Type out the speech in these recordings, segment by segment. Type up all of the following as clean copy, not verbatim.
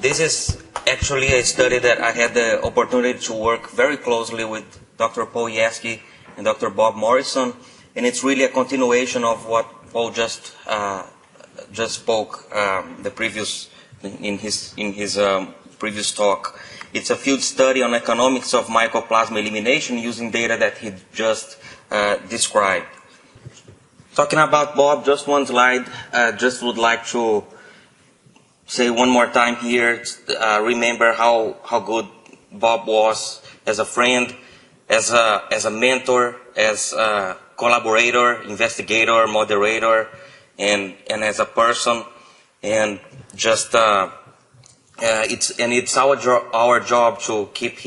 This is actually a study that I had the opportunity to work very closely with Dr. Paul Yaski and Dr. Bob Morrison, and it's really a continuation of what Paul just spoke in his previous talk. It's a field study on economics of mycoplasma elimination using data that he just described. Talking about Bob, just one slide. Just would like to say one more time here, remember how good Bob was as a friend, as a mentor, as a collaborator, investigator, moderator, and as a person. And just it's our job to keep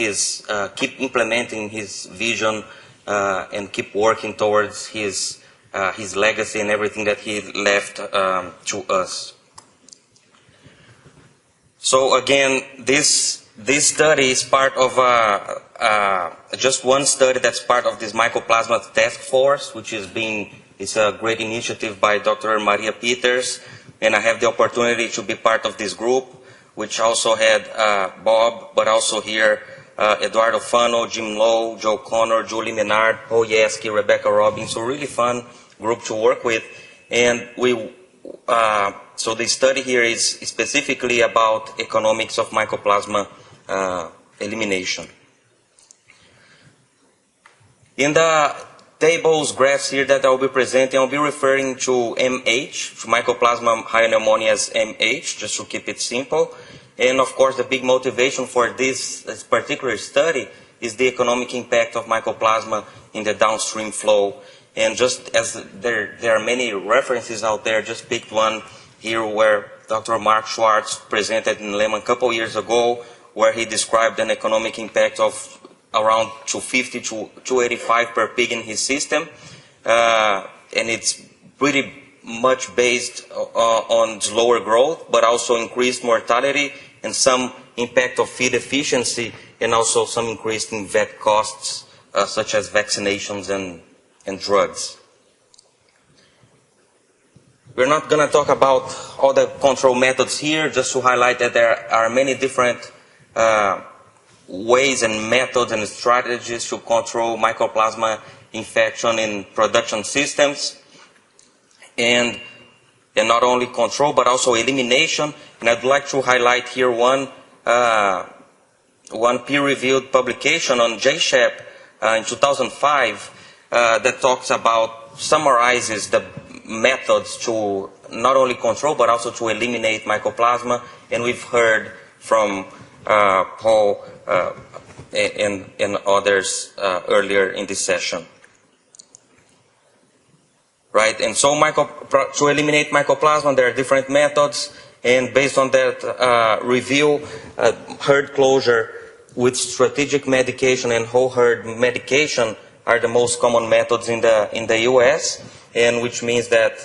implementing his vision and keep working towards his legacy and everything that he left to us. So again, this study is part of just one study that's part of this Mycoplasma Task Force, which it's a great initiative by Dr. Maria Peters, and I have the opportunity to be part of this group, which also had Bob, but also here Eduardo Fano, Jim Lowe, Joe Connor, Julie Menard, Paul Yaski, Rebecca Robbins. So really fun group to work with, and so the study here is specifically about economics of mycoplasma elimination. In the tables, graphs here that I will be presenting, I'll be referring to MH, to Mycoplasma hyopneumoniae as MH, just to keep it simple. And of course, the big motivation for this particular study is the economic impact of mycoplasma in the downstream flow. And just as there are many references out there, just picked one here where Dr. Mark Schwartz presented in Leman a couple years ago, where he described an economic impact of around 250 to 285 per pig in his system. And it's pretty much based on slower growth, but also increased mortality and some impact of feed efficiency, and also some increase in vet costs, such as vaccinations and drugs. We're not going to talk about all the control methods here, just to highlight that there are many different ways and methods and strategies to control mycoplasma infection in production systems, and not only control but also elimination. And I'd like to highlight here one peer-reviewed publication on JSHEP in 2005 that summarizes the methods to not only control but also to eliminate mycoplasma, and we've heard from Paul and others earlier in this session. Right, and so to eliminate mycoplasma, there are different methods, and based on that review, herd closure with strategic medication and whole herd medication are the most common methods in the US, and which means that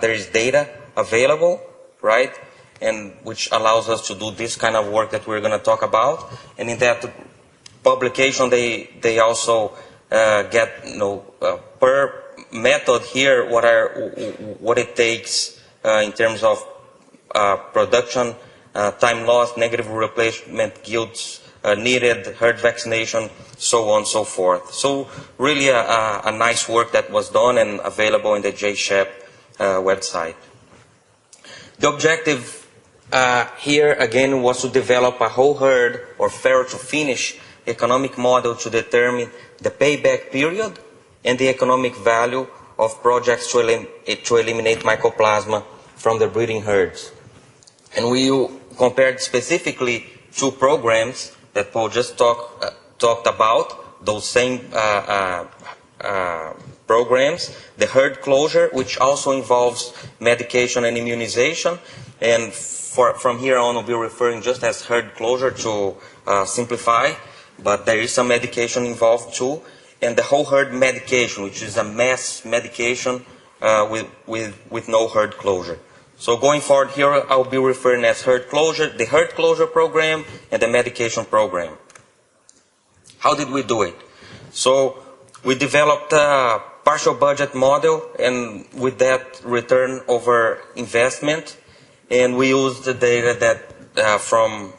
there is data available, right, and which allows us to do this kind of work that we're going to talk about. And in that publication, they also get per method here what it takes in terms of production, time lost, negative replacement yields needed, herd vaccination, so on and so forth. So really a nice work that was done and available in the JSHEP website. The objective here again was to develop a whole herd or farrow to finish economic model to determine the payback period and the economic value of projects to eliminate mycoplasma from the breeding herds. And we compared specifically two programs that Paul just talked about, those same programs. The herd closure, which also involves medication and immunization, and from here on we'll be referring just as herd closure to simplify, but there is some medication involved too. And the whole herd medication, which is a mass medication with no herd closure. So going forward here, I'll be referring as herd closure, the herd closure program, and the medication program. How did we do it? So we developed a partial budget model, and with that return over investment, and we used the data that from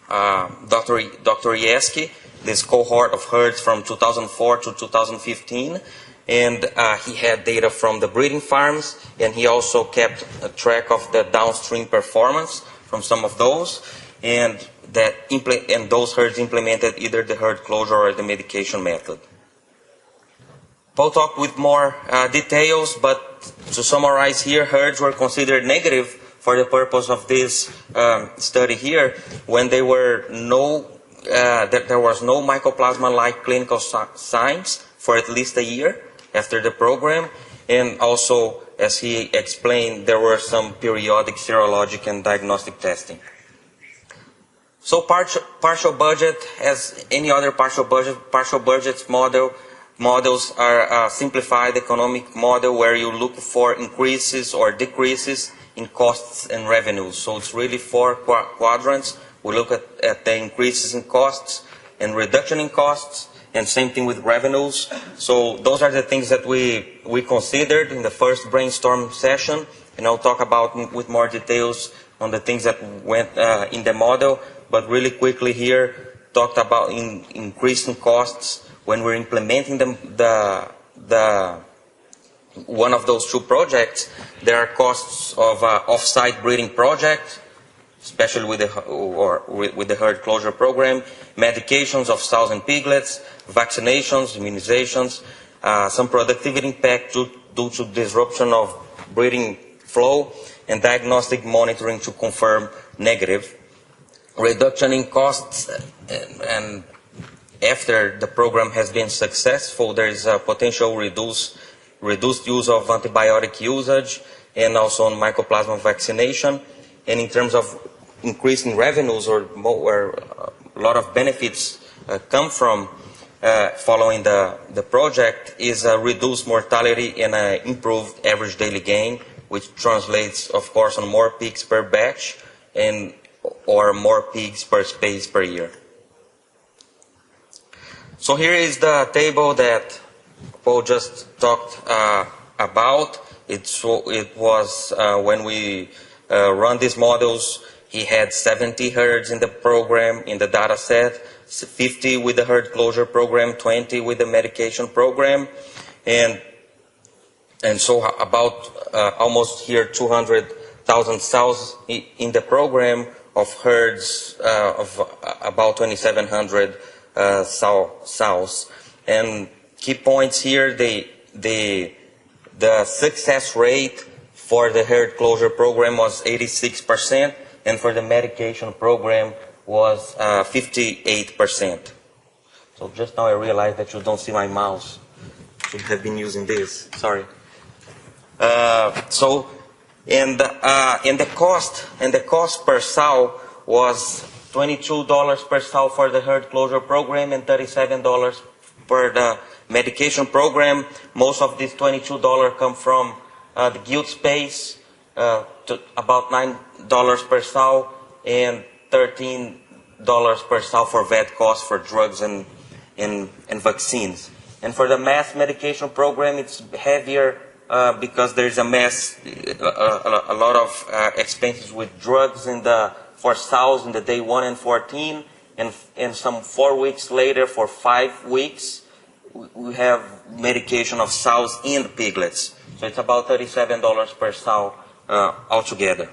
Dr. Yeski, this cohort of herds from 2004 to 2015, and he had data from the breeding farms, and he also kept a track of the downstream performance from some of those, and those herds implemented either the herd closure or the medication method. Paul talked with more details, but to summarize here, herds were considered negative for the purpose of this study here when there was no Mycoplasma-like clinical signs for at least a year after the program, and also, as he explained, there were some periodic serologic and diagnostic testing. So partial budget, as any other partial budgets models are a simplified economic model where you look for increases or decreases in costs and revenues. So it's really 4 quadrants. We look at the increases in costs and reduction in costs, and same thing with revenues. So those are the things that we considered in the first brainstorm session, and I'll talk about with more details on the things that went in the model. But really quickly here, talked about increasing costs when we're implementing one of those 2 projects. There are costs of off-site breeding project, especially with the herd closure program, medications of sows and piglets, vaccinations, immunizations, some productivity impact due to disruption of breeding flow, and diagnostic monitoring to confirm negative. Reduction in costs, and after the program has been successful, there is a potential reduced use of antibiotic usage, and also on mycoplasma vaccination. And in terms of increasing revenues, or where a lot of benefits come from following the project, is a reduced mortality and an improved average daily gain, which translates, of course, on more pigs per batch or more pigs per space per year. So here is the table that Paul just talked about. It was when we run these models, he had 70 herds in the program, in the data set, 50 with the herd closure program, 20 with the medication program, and so about almost here 200,000 sows in the program of herds of about 2,700 sows. And key points here, the success rate for the herd closure program was 86%, and for the medication program was 58%. So just now I realized that you don't see my mouse. Should have been using this. Sorry. And the cost per sow was $22 per sow for the herd closure program and $37 per the medication program. Most of these $22 come from the guild space, to about $9 per sow, and $13 per sow for vet costs for drugs and vaccines. And for the mass medication program, it's heavier because there's a lot of expenses with drugs for sows in the day 1 and 14, and some 4 weeks later for 5 weeks, we have medication of sows and piglets. So it's about $37 per sow altogether.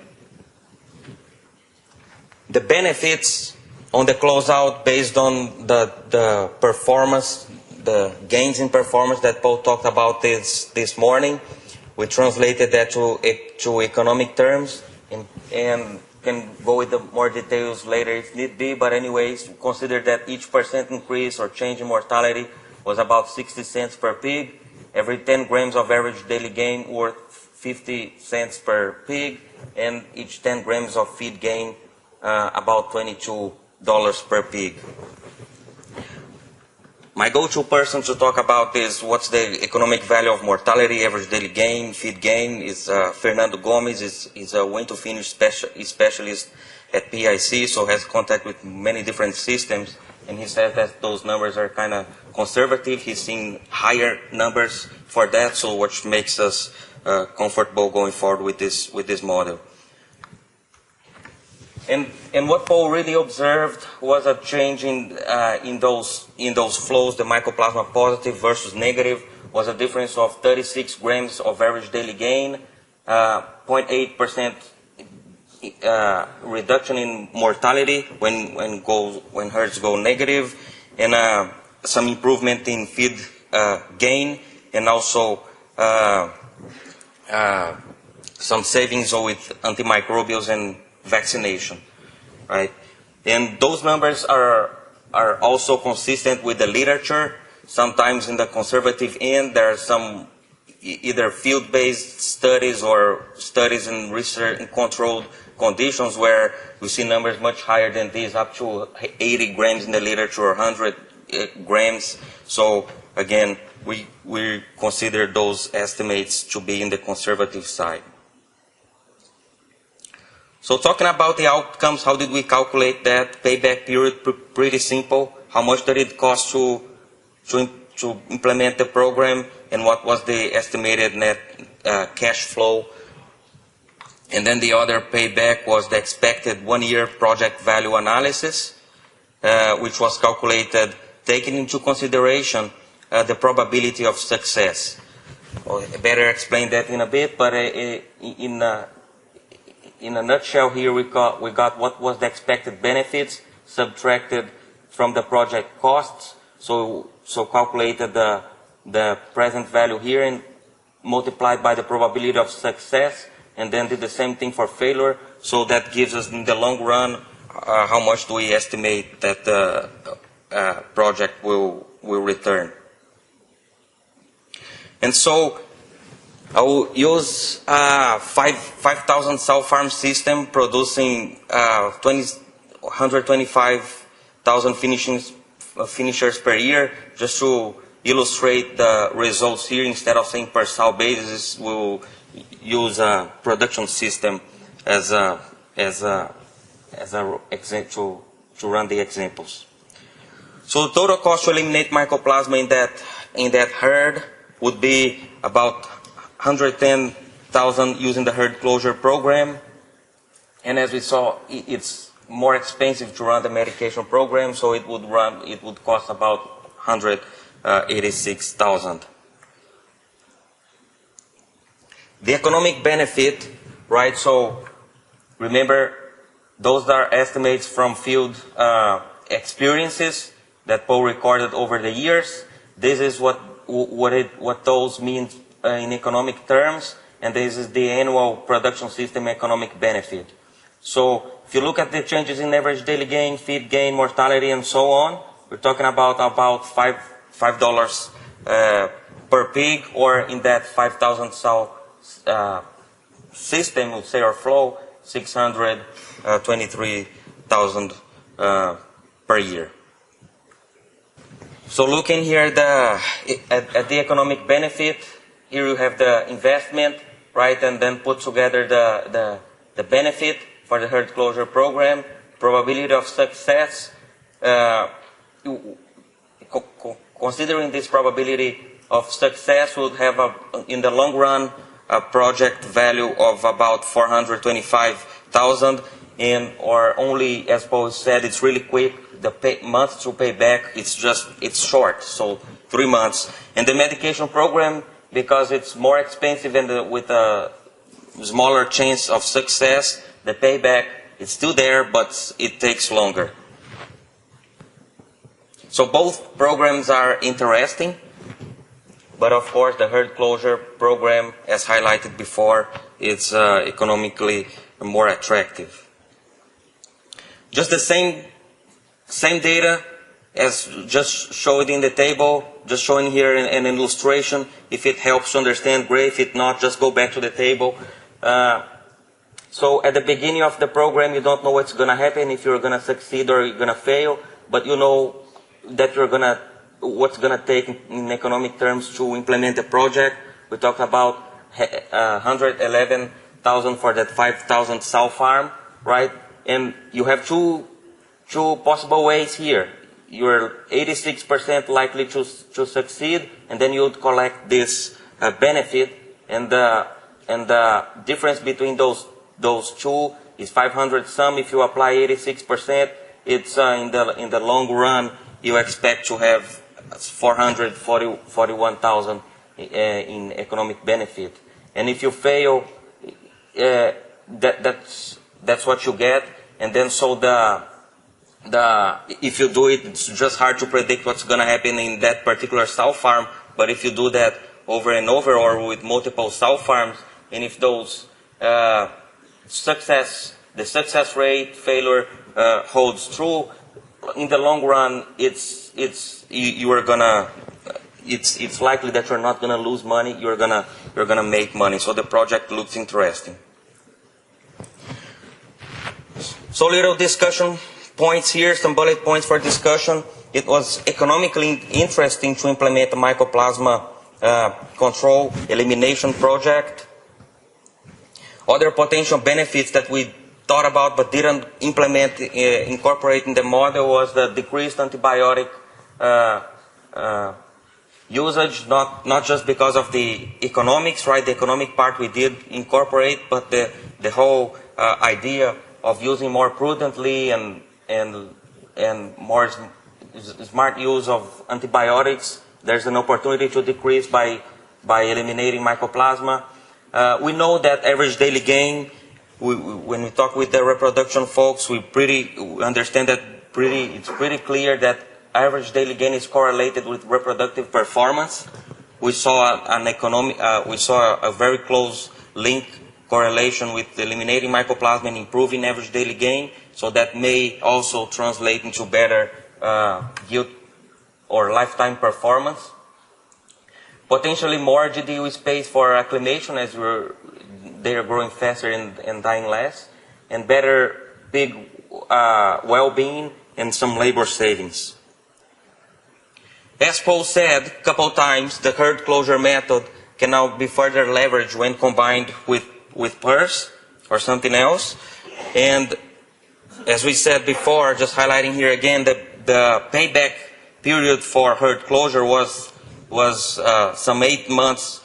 The benefits on the closeout based on the performance, the gains in performance that Paul talked about this morning, we translated that to economic terms, and can go with the more details later if need be, but anyways, consider that each % increase or change in mortality was about 60 cents per pig. Every 10 grams of average daily gain worth 50 cents per pig, and each 10 grams of feed gain about $22 per pig. My go-to person to talk about is what's the economic value of mortality, average daily gain, feed gain, is Fernando Gomes. Is a wean-to-finish specialist at PIC, so has contact with many different systems, and he says that those numbers are kind of conservative. He's seen higher numbers for that, so which makes us comfortable going forward with this model. And what Paul really observed was a change in those flows. The mycoplasma positive versus negative was a difference of 36 grams of average daily gain, 0.8% reduction in mortality when herds go negative, and some improvement in feed gain, and also some savings with antimicrobials and vaccination, right? And those numbers are also consistent with the literature. Sometimes in the conservative end, there are some either field-based studies or studies in research in controlled conditions where we see numbers much higher than these, up to 80 grams in the literature or 100 grams. So again, we consider those estimates to be in the conservative side. So talking about the outcomes, how did we calculate that? Payback period, pretty simple. How much did it cost to implement the program, and what was the estimated net cash flow? And then the other payback was the expected 1-year project value analysis, which was calculated taking into consideration the probability of success. I'll better explain that in a bit, but in a nutshell here, we got what was the expected benefits subtracted from the project costs. So calculated the present value here and multiplied by the probability of success, and then did the same thing for failure. So that gives us in the long run how much do we estimate that the project will return. And so I will use 5,000 cell farm system producing 125,000 finishers per year, just to illustrate the results here. Instead of saying per cell basis, we'll use a production system as a example to run the examples. So the total cost to eliminate mycoplasma in that herd would be about 110,000 using the herd closure program. And as we saw, it's more expensive to run the medication program, so it would cost about 186,000. The economic benefit, right? So remember, those are estimates from field experiences that Paul recorded over the years. This is what those mean in economic terms, and this is the annual production system economic benefit. So if you look at the changes in average daily gain, feed gain, mortality, and so on, we're talking about $5 per pig, or in that 5,000 cell system, we'll say, or flow, 623,000 per year. So looking here at the economic benefit, here you have the investment, right, and then put together the benefit for the herd closure program, probability of success. Considering this probability of success, would have in the long run a project value of about 425,000, or only, as Paul said, it's really quick. The months to pay back, it's short, so 3 months. And the medication program, because it's more expensive and with a smaller chance of success, the payback is still there, but it takes longer. So both programs are interesting, but of course the herd closure program, as highlighted before, it's economically more attractive. Just the same data as just showed in the table, just showing here an illustration. If it helps to understand, great. If it not, just go back to the table. So at the beginning of the program, you don't know what's going to happen, if you're going to succeed or you're going to fail, but you know that what's going to take in economic terms to implement the project. We talked about 111,000 for that 5,000 cell farm, right? And you have two possible ways here. You're 86% likely to succeed, and then you would collect this benefit, and the difference between those two is 500 some. If you apply 86%, it's in the long run you expect to have 441,000 in economic benefit. And if you fail, that's what you get. And then so if you do it, it's just hard to predict what's going to happen in that particular sow farm. But if you do that over and over, or with multiple sow farms, and if those the success rate failure holds true, in the long run, it's likely that you're not gonna lose money. You're gonna make money. So the project looks interesting. So little discussion points here, some bullet points for discussion. It was economically interesting to implement the Mycoplasma control elimination project. Other potential benefits that we thought about but didn't implement, incorporate in the model, was the decreased antibiotic usage, not just because of the economics, right? The economic part we did incorporate, but the whole idea of using more prudently and more smart use of antibiotics. There's an opportunity to decrease by eliminating Mycoplasma. We know that average daily gain, when we talk with the reproduction folks, we understand that it's pretty clear that average daily gain is correlated with reproductive performance. We saw a very close link correlation with eliminating Mycoplasma and improving average daily gain. So that may also translate into better yield or lifetime performance. Potentially more GDU space for acclimation, as they are growing faster and dying less, and better pig well-being and some labor savings. As Paul said a couple times, the herd closure method can now be further leveraged when combined with PRRS or something else. And as we said before, just highlighting here again, the payback period for herd closure was some 8 months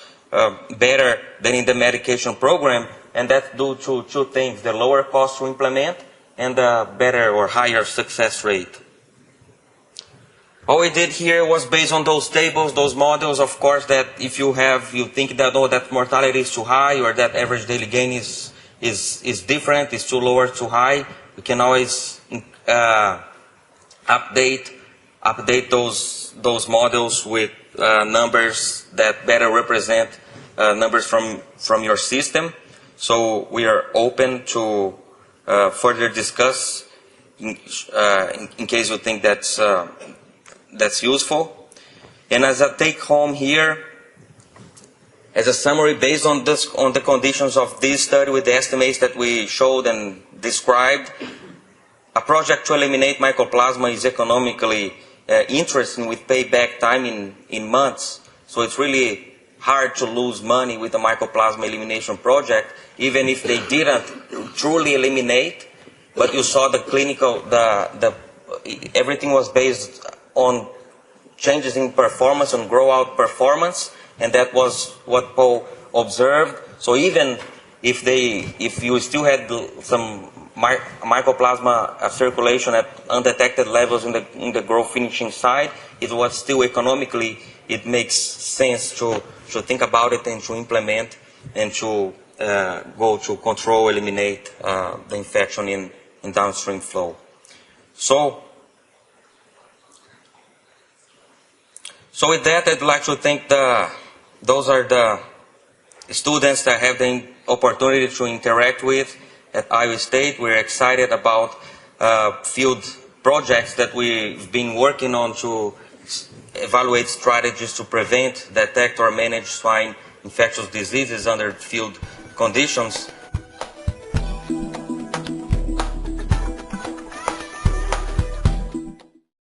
better than in the medication program, and that's due to two things: the lower cost to implement and the better or higher success rate. All we did here was based on those tables, those models. Of course, that if you think that that mortality is too high, or that average daily gain is different, is too low or too high, we can always update those models with numbers that better represent numbers from your system. So we are open to further discuss in case you think that's useful. And as a take home here, as a summary, based on the conditions of this study with the estimates that we showed and described, a project to eliminate Mycoplasma is economically interesting, with payback time in months. So it's really hard to lose money with the Mycoplasma elimination project, even if they didn't truly eliminate. But you saw the clinical, everything was based on changes in performance, on grow-out performance, and that was what Paul observed. So even if you still had some Mycoplasma circulation at undetected levels in the growth finishing side, it was still economically, it makes sense to think about it and to implement and to go to control, eliminate the infection in downstream flow. So with that, I'd like to thank those are the students that have the opportunity to interact with at Iowa State. We're excited about field projects that we've been working on to evaluate strategies to prevent, detect, or manage swine infectious diseases under field conditions.